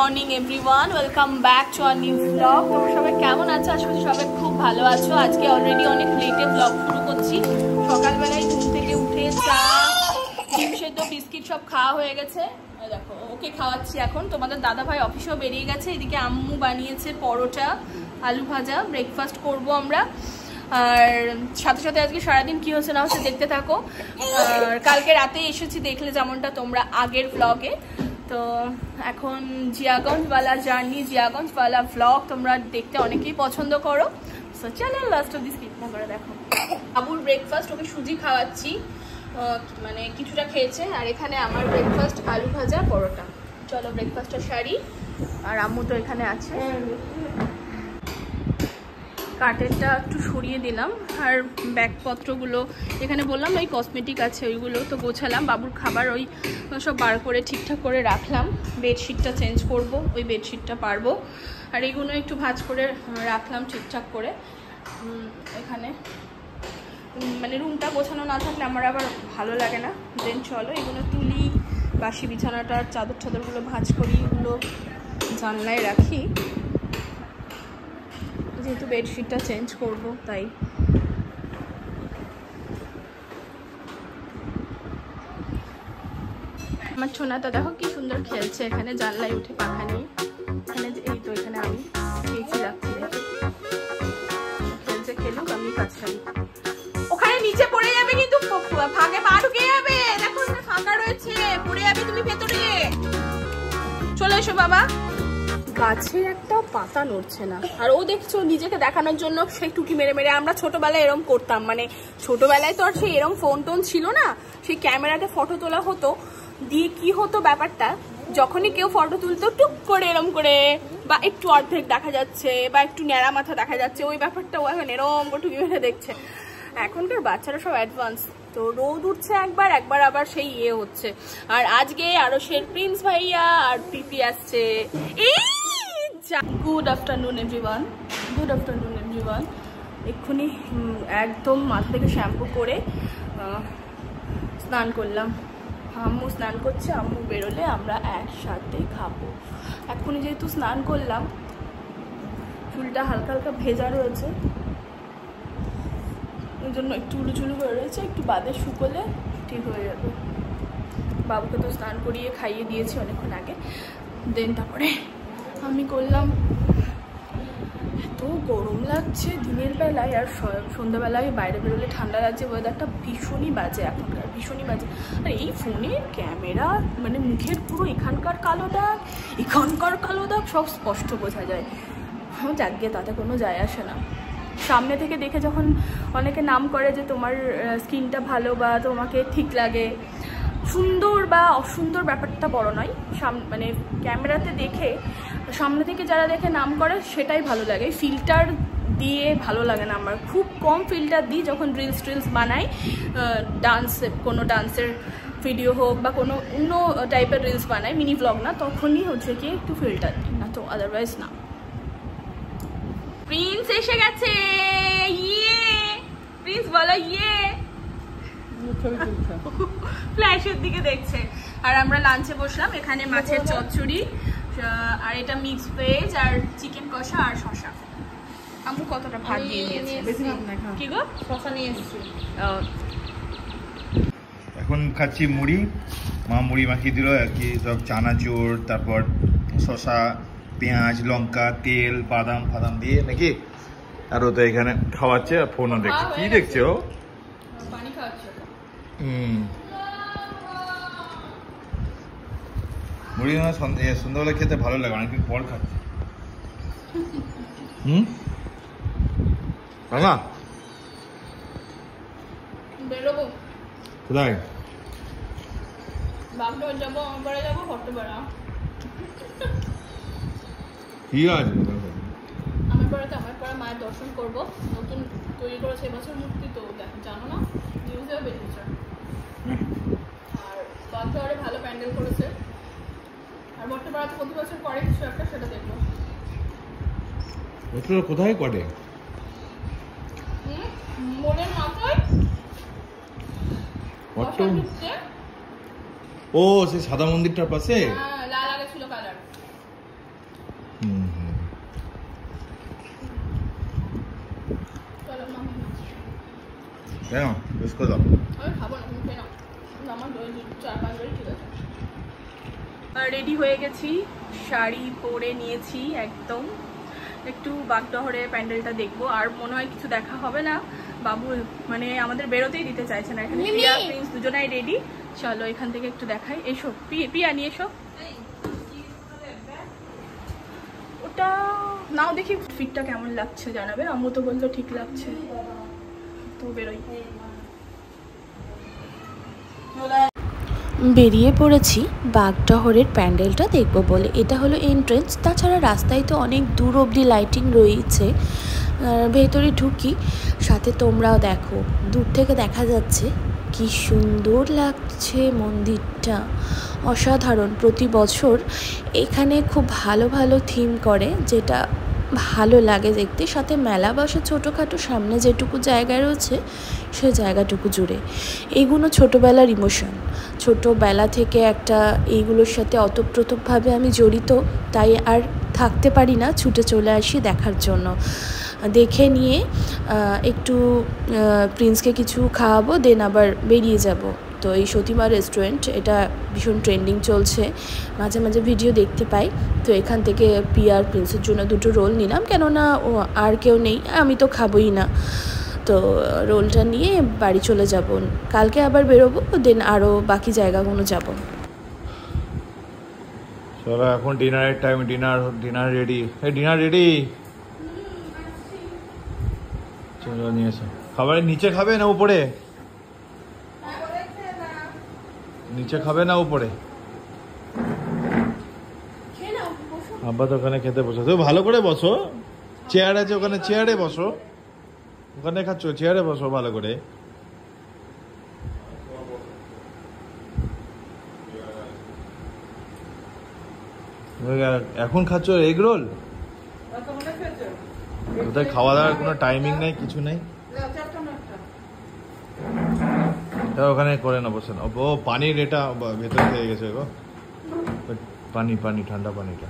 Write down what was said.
Morning everyone, welcome back to our new blog. তোমরা সবাই কেমন আছো? আশা করছি সবাই খুব ভালো আছো। আজকে অলরেডি অনেক লেটে ব্লগ শুরু করছি। সকালবেলায় ঘুম থেকে উঠে চা, ডিম সেদ্ধ, বিস্কিট সব খাওয়া হয়ে গেছে। দেখো ওকে খাওয়াচ্ছি এখন। তোমাদের দাদা ভাই অফিসেও বেরিয়ে গেছে। এদিকে আম্মু বানিয়েছে পরোটা, আলু ভাজা, ব্রেকফাস্ট করব আমরা। আর সাথে সাথে আজকে সারাদিন কি হচ্ছে না হচ্ছে দেখতে থাকো। আর কালকে রাতে এসেছি, দেখলে যেমনটা তোমরা আগের ব্লগে। তো এখন জিয়াগঞ্জওয়ালা জার্নি, জিয়াগঞ্জওয়ালা ব্লগ তোমরা দেখতে অনেকেই পছন্দ করো। সো চলো লাস্ট অব্দি স্কিপ না করে দেখো। বাবুর ব্রেকফাস্ট, ওকে সুজি খাওয়াচ্ছি, মানে কিছুটা খেয়েছে। আর এখানে আমার ব্রেকফাস্ট আলু ভাজা, পরোটা। চলো ব্রেকফাস্টটা সারি। আর আম্মু তো এখানে আছে। কার্টেনটা একটু সরিয়ে দিলাম। আর ব্যাগপত্রগুলো এখানে বললাম ওই কসমেটিক আছে, ওইগুলো তো গোছালাম। বাবুর খাবার ওই সব বার করে ঠিকঠাক করে রাখলাম। বেডশিটটা চেঞ্জ করব, ওই বেডশিটটা পারবো। আর এইগুলো একটু ভাঁজ করে রাখলাম ঠিকঠাক করে। এখানে মানে রুমটা গোছানো না থাকলে আমার আবার ভালো লাগে না। দেন চলো এগুলো তুলি, বাসি বিছানাটার চাদর চাদরগুলো ভাঁজ করি, এগুলো জানলায় রাখি, যেহেতু বেডশিটটা চেঞ্জ করব তাই। আমার ছোনাটা দেখো কি সুন্দর খেলছে এখানে জানলায় উঠে পাখা নিয়ে। এখানে এই তো এখানে আমি খেয়েছি রাখছি, খেলছে, খেলুক, আমি কাজ করি। ওখানে নিচে পড়ে যাবে কিন্তু, ফাঁকে পা ঢুকে যাবে। দেখো ফাঁকা রয়েছে, পড়ে যাবে তুমি ভেতরে। চলে এসো বাবা। গাছে একটা পাতা নড়ছে না। আর ও দেখছো নিজেকে দেখানোর জন্য সেই টুকি মেরে মেরে। আমরা ছোটবেলায় এরম করতাম, মানে ছোটবেলায় তো আর সেই এরম ফোন টোন ছিল না, সেই ক্যামেরাতে ফটো তোলা হতো। দিয়ে কি হতো ব্যাপারটা, যখনই কেউ ফটো তুলতো টুক করে এরম করে, বা একটু অর্ধেক দেখা যাচ্ছে বা একটু ন্যাড়া মাথা দেখা যাচ্ছে, ওই ব্যাপারটা ও এখন এরম করে টুকি মেরে দেখছে। এখনকার বাচ্চারা সব অ্যাডভান্স। তো রোদ উঠছে একবার একবার, আবার সেই ইয়ে হচ্ছে। আর আজকে আরো শের প্রিন্স ভাইয়া আর পিপি আসছে। Good afternoon everyone, good afternoon everyone. এক্ষুনি একদম মাথা থেকে শ্যাম্পু করে স্নান করলাম। আম্মু স্নান করছে, আম্মু বেরোলে আমরা একসাথে খাবো। এক্ষুনি যেহেতু স্নান করলাম, চুলটা হালকা হালকা ভেজা রয়েছে, ওই জন্য একটু উলুচুলু হয়ে রয়েছে। একটু বাদে শুকোলে ঠিক হয়ে যাবে। বাবুকে তো স্নান করিয়ে খাইয়ে দিয়েছি অনেকক্ষণ আগে। দেন তারপরে আমি করলাম। এত গরম লাগছে দিনের বেলায়, আর সন্ধ্যাবেলায় বাইরে বেরোলে ঠান্ডা লাগছে। ওয়েদারটা ভীষণই বাজে এখনকার, ভীষণই বাজে। আর এই ফোনের ক্যামেরা, মানে মুখের পুরো এখানকার কালো দাগ, এখানকার কালো দাগ সব স্পষ্ট বোঝা যায়। যাকে তাতে কোনো যায় আসে না। সামনে থেকে দেখে যখন অনেকে নাম করে যে তোমার স্কিনটা ভালো বা তোমাকে ঠিক লাগে, সুন্দর বা অসুন্দর ব্যাপারটা বড় নয়। মানে ক্যামেরাতে দেখে, সামনে থেকে যারা দেখে নাম করে সেটাই ভালো লাগে। ফিল্টার দিয়ে ভালো লাগে না আমার। খুব কম ফিল্টার দিই যখন রিলস টিলস বানাই, কোনো ডান্সের ভিডিও হোক বা কোনো অন্য টাইপের রিলস বানাই, মিনি ব্লগ না, তখনই হচ্ছে কি একটু ফিল্টার দিই, না তো আদারওয়াইজ না। প্রিন্স এসে গেছে, ইয়ে প্রিন্স বলো ইয়ে। ফ্ল্যাশের দিকে দেখছে। আর আমরা লাঞ্চে বসলাম। এখানে মাছের চচ্চড়ি, আর এটা মিক্স ভেজ, আর চিকেন কষা, আর শসা। আম্মু কতটা ভাত দিয়ে দিয়েছে। কি গো? শসা নিয়ে এসেছি। এখন খাচ্ছি মুড়ি। মা মুড়ি মাখিয়ে দিল আর কি, সব চানাচুর, তারপর শসা, পেঁয়াজ, লঙ্কা, তেল, বাদাম ফাদাম দিয়ে নাকি। আর ও তো এখানে খাওয়াচ্ছে, আর ফোনও দেখছে। কি দেখছে ও? পানি খাওয়াচ্ছে। মুড়ি সন্ধ্যাবেলা খেতে ভালো লাগে, অনেকদিন পর খাচ্ছি। না বেরোবো কোথায়? বাগডোর যাবো, আমপাড়া যাবো, ভট্টপাড়া। কি আছে আমার পাড়া মায়ের দর্শন করবো। নতুন তৈরি করেছে এবছর মূর্তি, তো জানো না, নিউজেও বেরিয়েছে। আর বাগডোরে ভালো প্যান্ডেল করেছে। আর ভট্টপাড়াতে প্রতি বছর করে কিছু একটা, সেটা দেখবো। কোথায় করে? মোড়ের মাথায়। ও সেই সাদা মন্দিরটার পাশে। লাল আগে ছিল কালার। কেন বেশ করে দাও। আমি খাবো না, তুমি খেয়ে নাও। আমার 4-5 ঠিক আছে। রেডি হয়ে গেছি, শাড়ি পরে নিয়েছি একদম। একটু বাগডহরে প্যান্ডেলটা দেখবো, আর মনে হয় কিছু দেখা হবে না। বাবু মানে আমাদের বেরোতেই দিতে চাইছে না। এখানে প্রিয়া প্রিন্স দুজনাই রেডি। চলো এখান থেকে একটু দেখাই। এসো পিয়া নিয়ে এসো। ওটা নাও দেখি ফিটটা কেমন লাগছে জানাবে। আম্মু তো বললো ঠিক লাগছে, তো বেরোই। বেরিয়ে পড়েছি বাগডহরের প্যান্ডেলটা দেখব বলে। এটা হলো এন্ট্রেন্স, তাছাড়া রাস্তায় তো অনেক দূর অবধি লাইটিং রয়েছে। ভেতরে ঢুকি, সাথে তোমরাও দেখো, দূর থেকে দেখা যাচ্ছে কি সুন্দর লাগছে মন্দিরটা, অসাধারণ। প্রতি বছর এখানে খুব ভালো ভালো থিম করে, যেটা ভালো লাগে দেখতে। সাথে মেলা বসে ছোটোখাটো, সামনে যেটুকু জায়গা রয়েছে সে জায়গাটুকু জুড়ে। এইগুলো ছোটোবেলার ইমোশন, ছোটোবেলা থেকে একটা এইগুলোর সাথে অতপ্রতভাবে আমি জড়িত, তাই আর থাকতে পারি না, ছুটে চলে আসি দেখার জন্য। দেখে নিয়ে একটু প্রিন্সকে কিছু খাওয়াবো, দেন আবার বেরিয়ে যাব। তো এই সতীমা রেস্টুরেন্ট, এটা ভীষণ ট্রেন্ডিং চলছে, মাঝে মাঝে ভিডিও দেখতে পাই। তো এখান থেকে পিয়ার প্রিন্সের জন্য 2টো রোল নিলাম, কেননা আর কেউ নেই, আমি তো খাবোই না। তো রোলটা নিয়ে বাড়ি চলে যাব, কালকে আবার বেরোবো, দেন আরও বাকি জায়গাগুলো যাব। চলো এখন ডিনারের টাইম, ডিনার রেডি। এই ডিনার রেডি, চলো নিয়ে এসো। খাবার নিচে খাবে না উপরে? নিচে খাবে না উপরে? আব্বা তো ওখানে খেতে বসো, তুমি ভালো করে বসো, চেয়ার আছে ওখানে, চেয়ারে বসো। ওখানে খাচ্ছ, চেয়ারে বসো ভালো করে। এখন খাচ্ছ এগ রোল? কোথায় খাওয়া দাওয়ার কোনো টাইমিং নেই, কিছু নেই। ওখানে করে না, বসে না। ও পানির এটা ভেতরে হয়ে গেছে গো, পানি ঠান্ডা পানিটা।